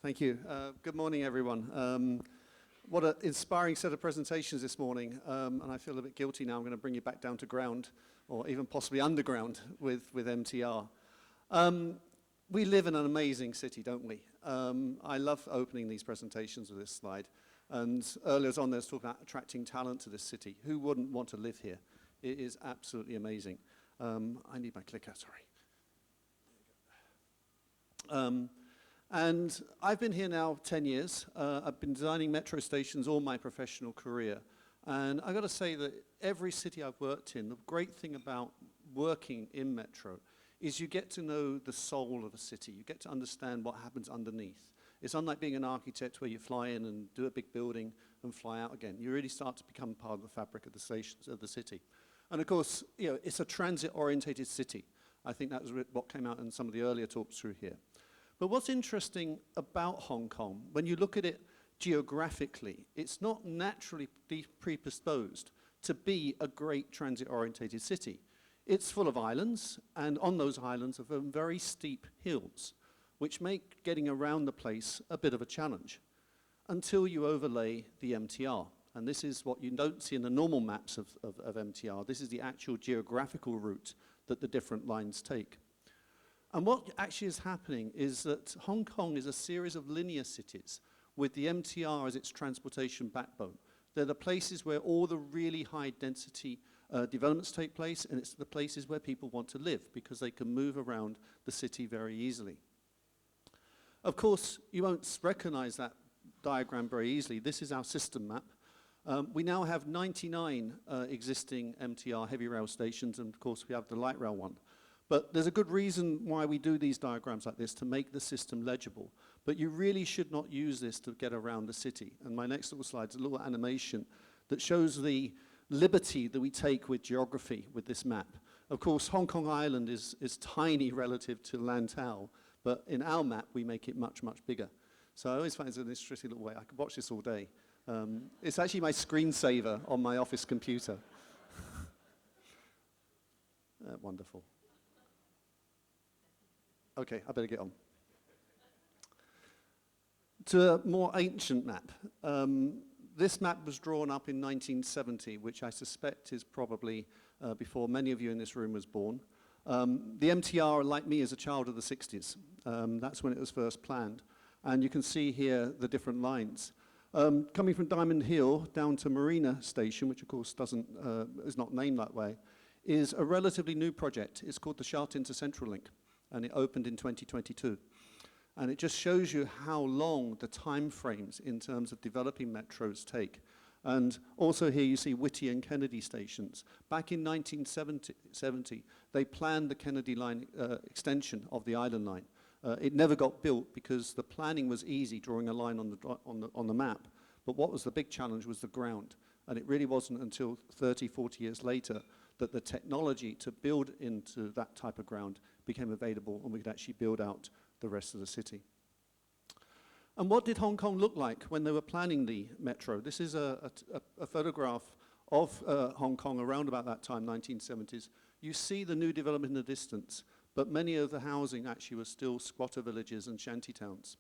Thank you. Good morning, everyone. What an inspiring set of presentations this morning, and I feel a bit guilty now. I'm going to bring you back down to ground, or even possibly underground with MTR. We live in an amazing city, don't we? I love opening these presentations with this slide. And earlier on, there was talk about attracting talent to this city. Who wouldn't want to live here? It is absolutely amazing. I need my clicker, sorry. And I've been here now 10 years. I've been designing metro stations all my professional career. And I've got to say that every city I've worked in, the great thing about working in metro is you get to know the soul of a city. You get to understand what happens underneath. It's unlike being an architect where you fly in and do a big building and fly out again. You really start to become part of the fabric of the stations of the city. And of course, you know, it's a transit-orientated city. I think that was what came out in some of the earlier talks through here. But what's interesting about Hong Kong, when you look at it geographically, it's not naturally predisposed to be a great transit-orientated city. It's full of islands, and on those islands are very steep hills, which make getting around the place a bit of a challenge, until you overlay the MTR. And this is what you don't see in the normal maps of MTR. This is the actual geographical route that the different lines take. And what actually is happening is that Hong Kong is a series of linear cities with the MTR as its transportation backbone. They're the places where all the really high density developments take place, and it's the places where people want to live because they can move around the city very easily. Of course, you won't recognize that diagram very easily. This is our system map. We now have 99 existing MTR heavy rail stations, and of course we have the light rail one. But there's a good reason why we do these diagrams like this, to make the system legible. But you really should not use this to get around the city. And my next little slide is a little animation that shows the liberty that we take with geography with this map. Of course, Hong Kong Island is tiny relative to Lantau, but in our map, we make it much, much bigger. So I always find it's an interesting little way. I could watch this all day. It's actually my screensaver on my office computer. Wonderful. Okay, I better get on. To a more ancient map. This map was drawn up in 1970, which I suspect is probably before many of you in this room was born. The MTR, like me, is a child of the 60s. That's when it was first planned. And you can see here the different lines. Coming from Diamond Hill down to Marina Station, which of course is not named that way, is a relatively new project. It's called the Sha Tin to Central Link, and it opened in 2022. And it just shows you how long the time frames in terms of developing metros take. And also here you see Whitty and Kennedy stations. Back in 1970, they planned the Kennedy line extension of the Island Line. It never got built because the planning was easy, drawing a line on the map. But what was the big challenge was the ground. And it really wasn't until 30, 40 years later that the technology to build into that type of ground became available, and we could actually build out the rest of the city. And what did Hong Kong look like when they were planning the metro? This is a photograph of Hong Kong around about that time, 1970s. You see the new development in the distance, but many of the housing actually was still squatter villages and shanty towns.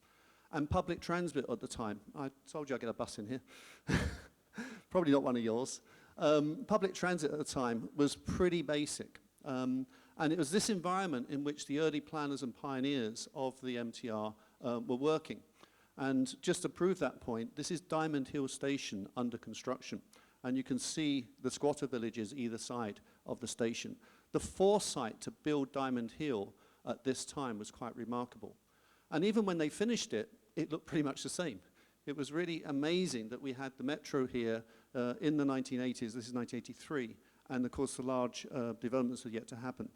And public transit at the time, I told you I'd get a bus in here. Probably not one of yours. Public transit at the time was pretty basic. And it was this environment in which the early planners and pioneers of the MTR were working. And just to prove that point, this is Diamond Hill Station under construction. And you can see the squatter villages either side of the station. The foresight to build Diamond Hill at this time was quite remarkable. And even when they finished it, it looked pretty much the same. It was really amazing that we had the metro here in the 1980s. This is 1983. And of course, the large developments were yet to happen.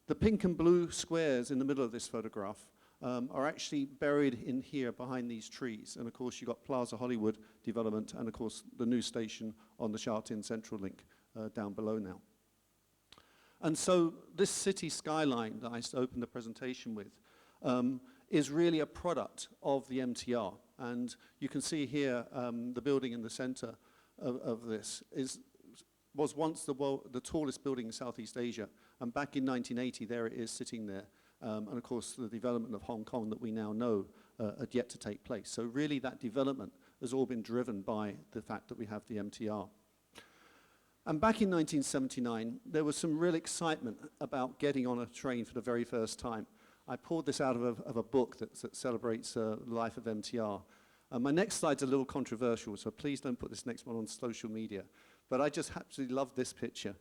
The pink and blue squares in the middle of this photograph are actually buried in here behind these trees. And of course, you've got Plaza Hollywood development and of course, the new station on the Sha Tin Central Link down below now. And so this city skyline that I opened the presentation with is really a product of the MTR. And you can see here the building in the center of this was once the tallest building in Southeast Asia. And back in 1980, there it is sitting there. And of course, the development of Hong Kong that we now know had yet to take place. So really that development has all been driven by the fact that we have the MTR. And back in 1979, there was some real excitement about getting on a train for the very first time. I pulled this out of a book that celebrates the life of MTR. My next slide's a little controversial, so please don't put this next one on social media. But I just absolutely love this picture,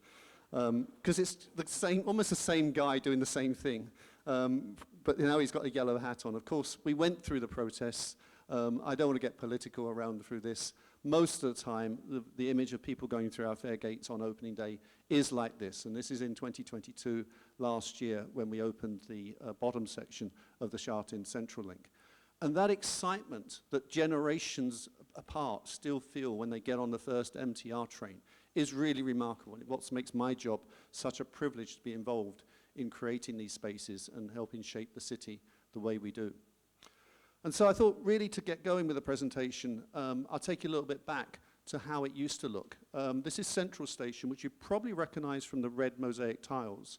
because it's the same, almost the same guy doing the same thing. But now he's got a yellow hat on. Of course, we went through the protests. I don't want to get political around through this. Most of the time, the image of people going through our fair gates on opening day is like this. And this is in 2022, last year, when we opened the bottom section of the Sha-Tin Central Link. And that excitement that generations apart still feel when they get on the first MTR train is really remarkable. And what makes my job such a privilege to be involved in creating these spaces and helping shape the city the way we do. And so I thought really to get going with the presentation, I'll take you a little bit back to how it used to look. This is Central Station, which you probably recognize from the red mosaic tiles.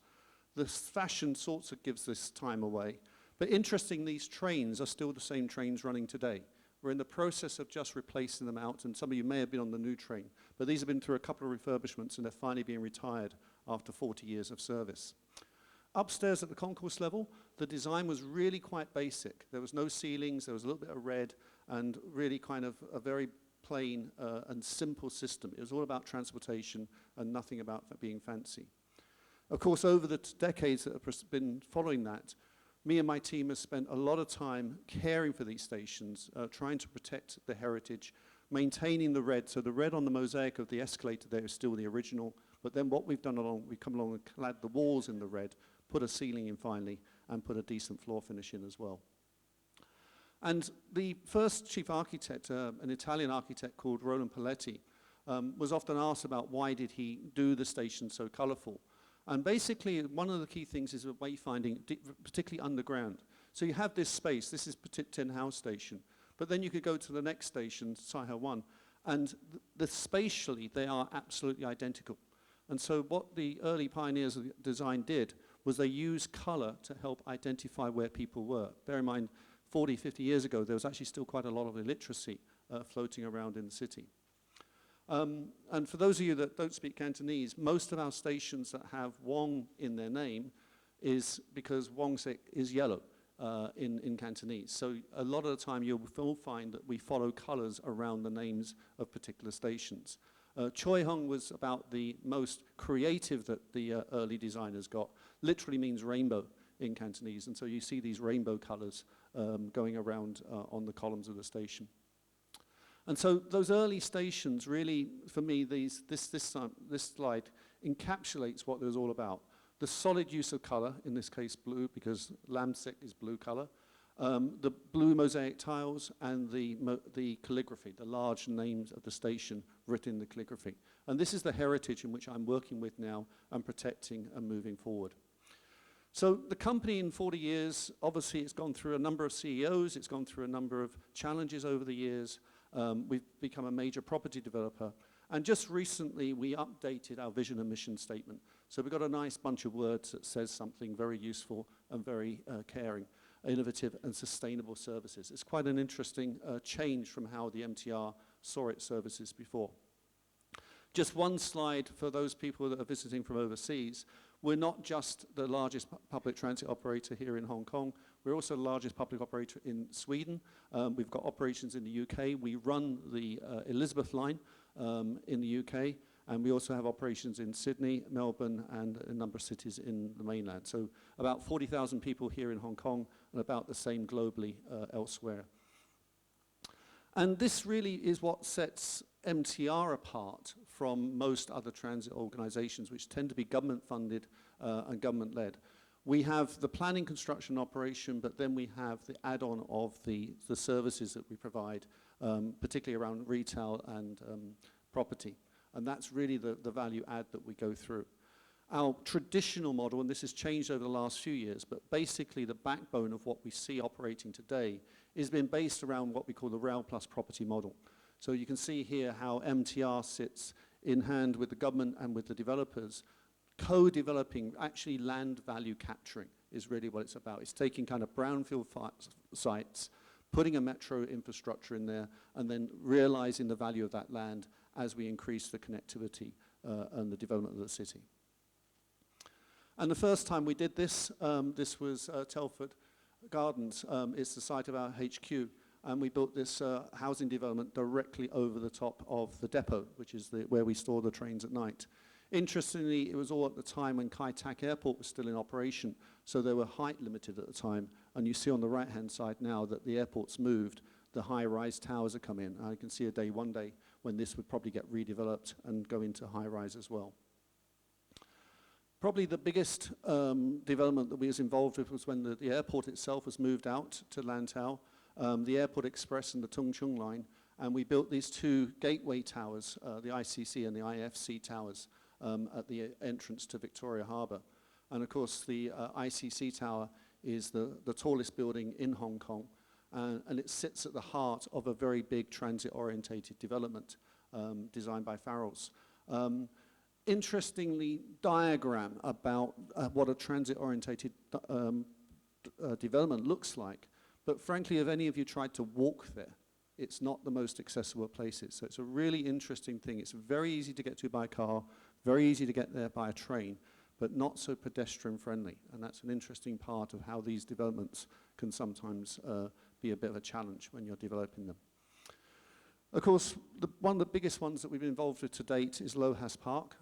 The fashion sorts of gives this time away. But interesting, these trains are still the same trains running today. We're in the process of just replacing them out, and some of you may have been on the new train, but these have been through a couple of refurbishments and they're finally being retired after 40 years of service. Upstairs at the concourse level, the design was really quite basic. There was no ceilings, there was a little bit of red, and really kind of a very plain and simple system. It was all about transportation and nothing about being fancy. Of course, over the decades that have been following that, me and my team have spent a lot of time caring for these stations, trying to protect the heritage, maintaining the red. So the red on the mosaic of the escalator there is still the original, but then what we've done we've come along and clad the walls in the red, put a ceiling in finally, and put a decent floor finish in as well. And the first chief architect, an Italian architect called Roland Paletti, was often asked about why did he do the station so colorful. And basically, one of the key things is wayfinding, particularly underground. So you have this space, this is Tin House Station, but then you could go to the next station, Saiha 1, and spatially, they are absolutely identical. And so what the early pioneers of design did was they used color to help identify where people were. Bear in mind, 40, 50 years ago, there was actually still quite a lot of illiteracy floating around in the city. And for those of you that don't speak Cantonese, most of our stations that have Wong in their name is because Wong Sik is yellow in Cantonese. So a lot of the time you will find that we follow colors around the names of particular stations. Choi Hung was about the most creative that the early designers got. Literally means rainbow in Cantonese, and so you see these rainbow colors going around on the columns of the station. And so those early stations really, for me, this slide encapsulates what it was all about. The solid use of color, in this case blue, because Lamsik is blue color, the blue mosaic tiles, and the calligraphy, the large names of the station written in the calligraphy. And this is the heritage in which I'm working with now and protecting and moving forward. So the company in 40 years, obviously it's gone through a number of CEOs, it's gone through a number of challenges over the years. We've become a major property developer. And just recently, we updated our vision and mission statement. So we've got a nice bunch of words that says something very useful and very caring, innovative and sustainable services. It's quite an interesting change from how the MTR saw its services before. Just one slide for those people that are visiting from overseas. We're not just the largest public transit operator here in Hong Kong. We're also the largest public operator in Sweden. We've got operations in the UK. We run the Elizabeth line in the UK. And we also have operations in Sydney, Melbourne, and a number of cities in the mainland. So about 40,000 people here in Hong Kong and about the same globally elsewhere. And this really is what sets MTR apart from most other transit organizations, which tend to be government-funded and government-led. We have the planning, construction, operation, but then we have the add-on of the services that we provide, particularly around retail and property. And that's really the value add that we go through. Our traditional model, and this has changed over the last few years, but basically the backbone of what we see operating today is been based around what we call the rail plus property model. So you can see here how MTR sits in hand with the government and with the developers, co-developing actually land value capturing is really what it's about. It's taking kind of brownfield sites, putting a metro infrastructure in there, and then realizing the value of that land as we increase the connectivity and the development of the city. And the first time we did this, this was Telford Gardens. It's the site of our HQ, and we built this housing development directly over the top of the depot, which is where we store the trains at night. Interestingly, it was all at the time when Kai Tak Airport was still in operation, so they were height limited at the time. And you see on the right-hand side now that the airport's moved, the high-rise towers are coming in. I can see one day when this would probably get redeveloped and go into high-rise as well. Probably the biggest development that we was involved with was when the airport itself was moved out to Lantau, the Airport Express and the Tung Chung line, and we built these two gateway towers, the ICC and the IFC towers, at the entrance to Victoria Harbour. And of course, the ICC tower is the tallest building in Hong Kong, and it sits at the heart of a very big transit-orientated development designed by Farrells. Interestingly, diagram about what a transit-orientated development looks like, but frankly, if any of you tried to walk there, it's not the most accessible places. So it's a really interesting thing. It's very easy to get to by car, very easy to get there by a train, but not so pedestrian friendly. And that's an interesting part of how these developments can sometimes be a bit of a challenge when you're developing them. Of course, one of the biggest ones that we've been involved with to date is Lohas Park,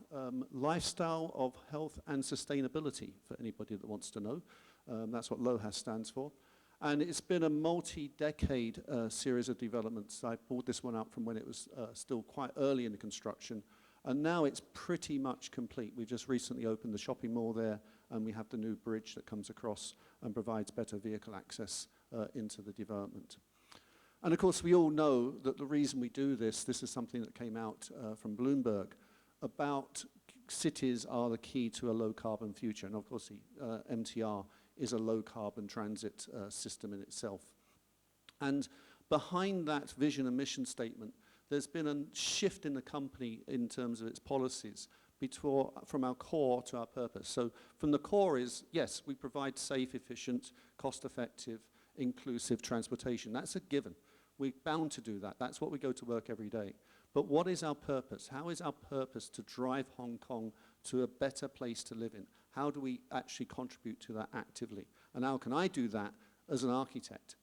lifestyle of health and sustainability, for anybody that wants to know. That's what Lohas stands for. And it's been a multi-decade series of developments. I pulled this one out from when it was still quite early in the construction. And now it's pretty much complete. We've just recently opened the shopping mall there, and we have the new bridge that comes across and provides better vehicle access into the development. And of course, we all know that the reason we do this is something that came out from Bloomberg, about cities are the key to a low-carbon future. And of course, the MTR is a low-carbon transit system in itself. And behind that vision and mission statement, there's been a shift in the company in terms of its policies from our core to our purpose. So from the core is, yes, we provide safe, efficient, cost-effective, inclusive transportation. That's a given. We're bound to do that. That's what we go to work every day. But what is our purpose? How is our purpose to drive Hong Kong to a better place to live in? How do we actually contribute to that actively? And how can I do that as an architect?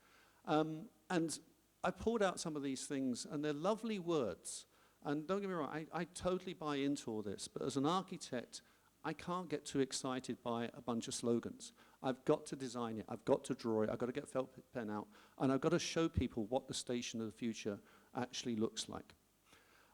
And I pulled out some of these things, and they're lovely words. And don't get me wrong, I totally buy into all this. But as an architect, I can't get too excited by a bunch of slogans. I've got to design it. I've got to draw it. I've got to get felt pen out. And I've got to show people what the station of the future actually looks like.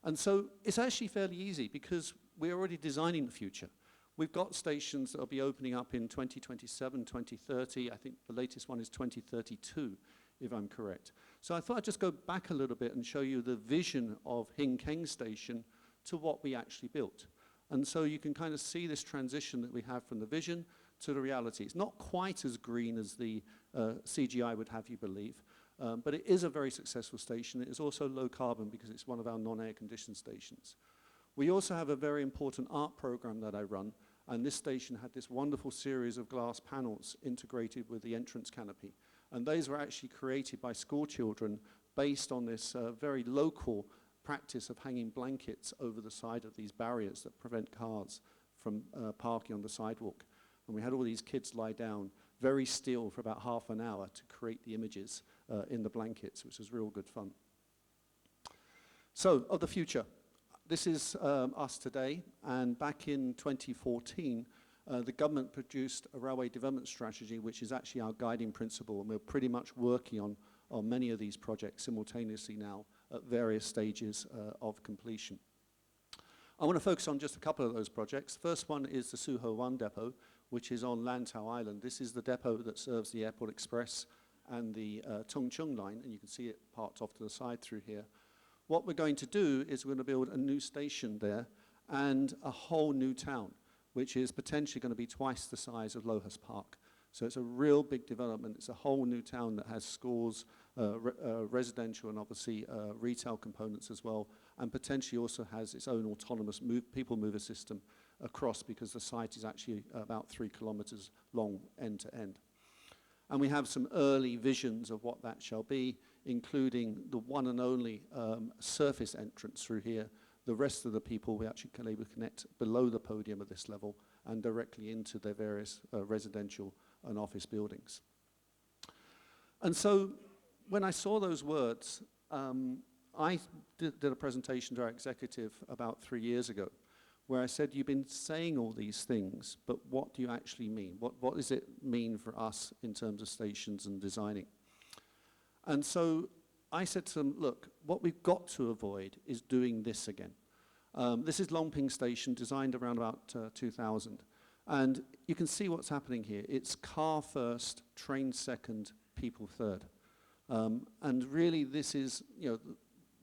And so it's actually fairly easy because we're already designing the future. We've got stations that will be opening up in 2027, 2030. I think the latest one is 2032, if I'm correct. So I thought I'd just go back a little bit and show you the vision of Hing Keng Station to what we actually built. And so you can kind of see this transition that we have from the vision to the reality. It's not quite as green as the CGI would have you believe, but it is a very successful station. It is also low carbon because it's one of our non-air conditioned stations. We also have a very important art program that I run, and this station had this wonderful series of glass panels integrated with the entrance canopy. And those were actually created by school children based on this very local practice of hanging blankets over the side of these barriers that prevent cars from parking on the sidewalk. And we had all these kids lie down very still for about half an hour to create the images in the blankets, which was real good fun. So, of the future. This is us today, and back in 2014, the government produced a railway development strategy, which is actually our guiding principle, and we're pretty much working on many of these projects simultaneously now at various stages of completion. I want to focus on just a couple of those projects. First one is the Suho 1 depot, which is on Lantau Island. This is the depot that serves the Airport Express and the Tung Chung line, and you can see it parked off to the side through here. What we're going to do is we're going to build a new station there and a whole new town, which is potentially going to be twice the size of Lohas Park. So it's a real big development. It's a whole new town that has schools, residential and obviously retail components as well, and potentially also has its own autonomous people mover system across because the site is actually about 3 kilometers long end to end. And we have some early visions of what that shall be, including the one and only surface entrance through here. The rest of the people we actually can able to connect below the podium at this level and directly into their various residential and office buildings. And so when I saw those words, I did a presentation to our executive about 3 years ago, where I said, you've been saying all these things, but what do you actually mean? What does it mean for us in terms of stations and designing? And so I said to them, look, what we've got to avoid is doing this again. This is Longping Station, designed around about 2000. And you can see what's happening here. It's car first, train second, people third. And really this is,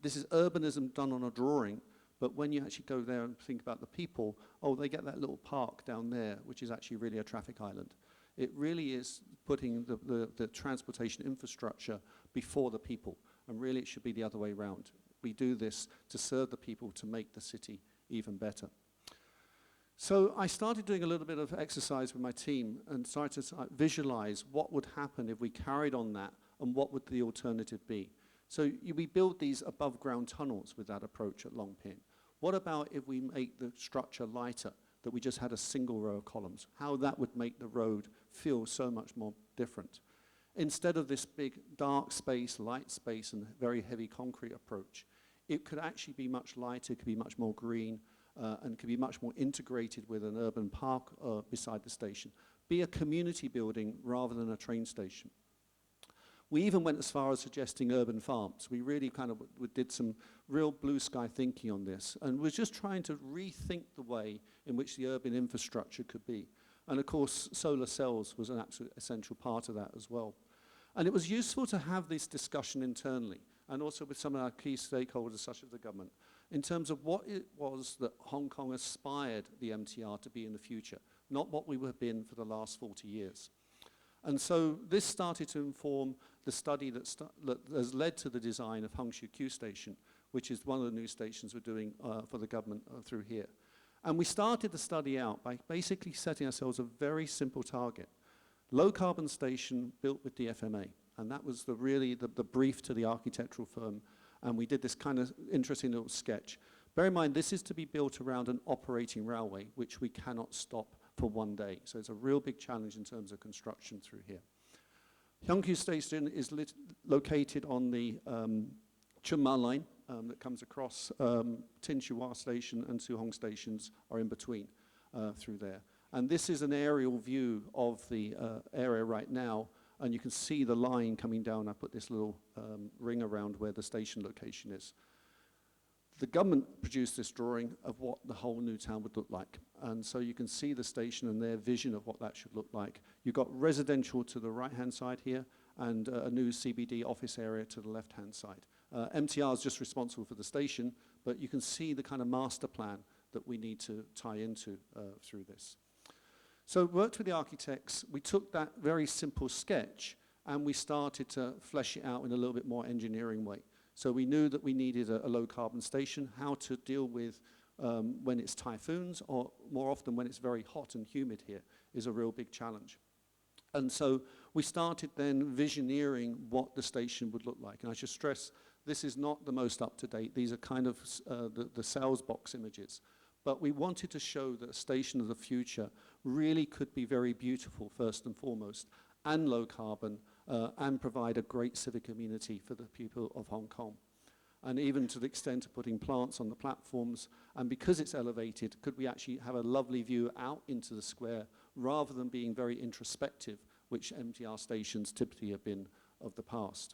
this is urbanism done on a drawing, but when you actually go there and think about the people, oh, they get that little park down there, which is actually really a traffic island. It really is putting the transportation infrastructure before the people, and really it should be the other way around. We do this to serve the people, to make the city even better. So I started doing a little bit of exercise with my team and started to visualize what would happen if we carried on that, and what would the alternative be. So we build these above ground tunnels with that approach at Longping. What about if we make the structure lighter, that we just had a single row of columns? How that would make the road feel so much more different. Instead of this big dark space, light space, and very heavy concrete approach, it could actually be much lighter, could be much more green, and could be much more integrated with an urban park beside the station. Be a community building rather than a train station. We even went as far as suggesting urban farms. We really kind of did some real blue sky thinking on this, and we're just trying to rethink the way in which the urban infrastructure could be. And of course, solar cells was an absolute essential part of that as well. And it was useful to have this discussion internally, and also with some of our key stakeholders, such as the government, in terms of what it was that Hong Kong aspired the MTR to be in the future, not what we have been for the last 40 years. And so this started to inform the study that has led to the design of HKIUD Station, which is one of the new stations we're doing for the government through here. And we started the study out by basically setting ourselves a very simple target. Low carbon station built with DFMA. And that was really the brief to the architectural firm. And we did this kind of interesting little sketch. Bear in mind, this is to be built around an operating railway, which we cannot stop for one day. So it's a real big challenge in terms of construction through here. HKIUD Station is located on the Chun Ma line that comes across Tin Shui Wai Station, and Su Hong stations are in between through there. And this is an aerial view of the area right now, and you can see the line coming down. I put this little ring around where the station location is. The government produced this drawing of what the whole new town would look like. And so you can see the station and their vision of what that should look like. You've got residential to the right-hand side here, and a new CBD office area to the left-hand side. MTR is just responsible for the station, but you can see the kind of master plan that we need to tie into through this. So worked with the architects. We took that very simple sketch and we started to flesh it out in a little bit more engineering way. So we knew that we needed a low carbon station, how to deal with when it's typhoons, or more often when it's very hot and humid here, is a real big challenge. And so we started then visioneering what the station would look like. And I should stress, this is not the most up-to-date. These are kind of the sales box images. But we wanted to show that a station of the future really could be very beautiful, first and foremost, and low carbon, and provide a great civic community for the people of Hong Kong. And even to the extent of putting plants on the platforms, and because it's elevated, could we actually have a lovely view out into the square, rather than being very introspective, which MTR stations typically have been of the past.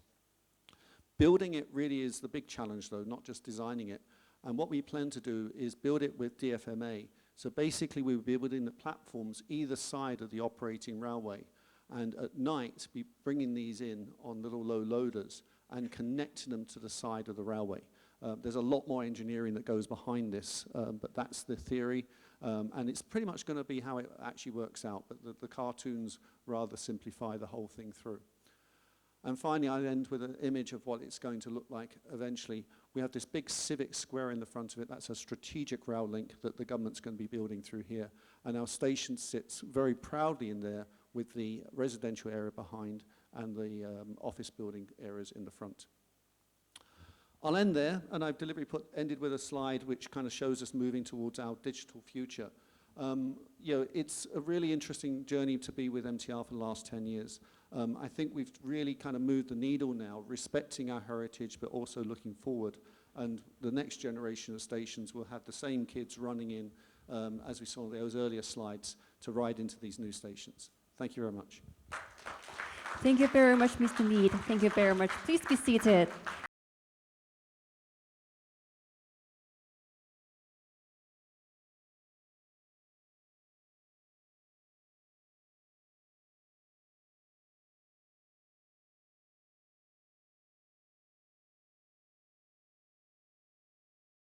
Building it really is the big challenge, though, not just designing it. And what we plan to do is build it with DFMA. So basically we will be building the platforms either side of the operating railway, and at night be bringing these in on little low loaders and connecting them to the side of the railway. There's a lot more engineering that goes behind this, but that's the theory. And it's pretty much going to be how it actually works out, but the cartoons rather simplify the whole thing through. And finally, I end with an image of what it's going to look like eventually. We have this big civic square in the front of it. That's a strategic rail link that the government's going to be building through here. And our station sits very proudly in there with the residential area behind and the office building areas in the front. I'll end there, and I've deliberately ended with a slide which kind of shows us moving towards our digital future. It's a really interesting journey to be with MTR for the last 10 years. I think we've really kind of moved the needle now, respecting our heritage, but also looking forward. And the next generation of stations will have the same kids running in, as we saw in those earlier slides, to ride into these new stations. Thank you very much. Thank you very much, Mr. Mead. Thank you very much. Please be seated.